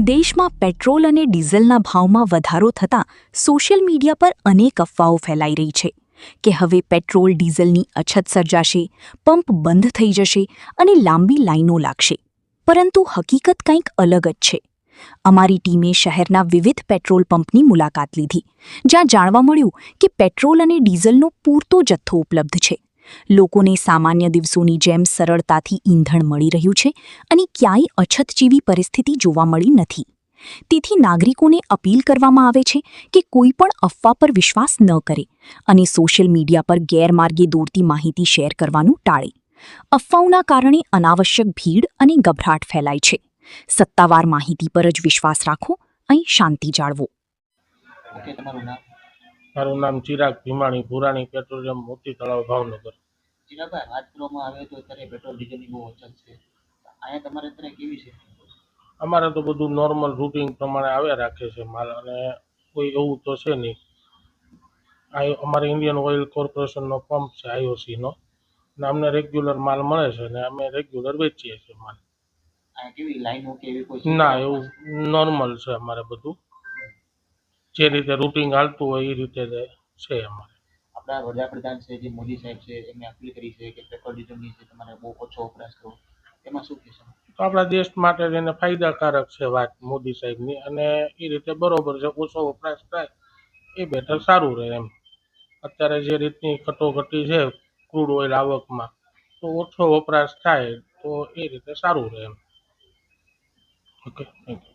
દેશમાં પેટ્રોલ અને ડીઝલના ભાવમાં વધારો થતાં સોશિયલ મીડિયા પર અનેક અફવાઓ ફેલાઈ રહી છે કે હવે પેટ્રોલ ડીઝલની અછત સર્જાશે, પંપ બંધ થઈ જશે અને લાંબી લાઈનો લાગશે. પરંતુ હકીકત કંઈક અલગ જ છે. અમારી ટીમે શહેરના વિવિધ પેટ્રોલ પંપની મુલાકાત લીધી, જ્યાં જાણવા મળ્યું કે પેટ્રોલ અને ડીઝલનો પૂરતો જથ્થો ઉપલબ્ધ છે. લોકોને સામાન્ય દિવસોની જેમ સરળતાથી ઈંધણ મળી રહ્યું છે અને ક્યાંય અછત જેવી પરિસ્થિતિ જોવા મળી નથી. તેથી નાગરિકોને અપીલ કરવામાં આવે છે કે કોઈ પણ અફવા પર વિશ્વાસ ન કરે અને સોશિયલ મીડિયા પર ગેરમાર્ગે દોરતી માહિતી શેર કરવાનું ટાળે. અફવાઓના કારણે અનાવશ્યક ભીડ અને ગભરાટ ફેલાય છે. સત્તાવાર માહિતી પર જ વિશ્વાસ રાખો અને શાંતિ જાળવો. મારું નામ ચિરાગ ભીમાણી, પુરાણી પેટ્રોલિયમ, મોતી તળાવ, ભાવનગર. ચિરાગભાઈ, વાત કરવામાં આવે તો અત્યારે પેટ્રોલ ડીઝલની બહુ અછત છે. અહીંયા તમારે અત્યારે કેવી છે? અમારે તો બધું નોર્મલ રૂટિન પ્રમાણે આવ્યા રાખે છે માલ, અને કોઈ એવું તો છે નહીં. અમારે ઇન્ડિયન ઓઇલ કોર્પોરેશનનો પંપ છે, IOC નો, અને અમને રેગ્યુલર માલ મળે છે અને અમે રેગ્યુલર વેચીએ છીએ માલ. અહીંયા કેવી લાઈનો કે એવી કોઈ? ના, એવું નોર્મલ છે અમારે બધું. જે રીતે રૂટિન હાલતું હોય એ રીતે છે અમારે. આપણા વડાપ્રધાન છે જે મોદી સાહેબ છે, એમને અપીલ કરી છે કે પેટ્રોલ ડીઝલની છે તમારે બહુ ઓછો વપરાશ કરવો. એમાં શું કહેશો? તો આપણા દેશ માટે એને ફાયદાકારક છે વાત મોદી સાહેબની, અને એ રીતે બરોબર છે. ઓછો વપરાશ થાય એ બેટર સારું રહે એમ. અત્યારે જે રીતની કટોકટી છે ક્રૂડ ઓઇલ આવકમાં, તો ઓછો વપરાશ થાય તો એ રીતે સારું રહે એમ. Okay, thank you.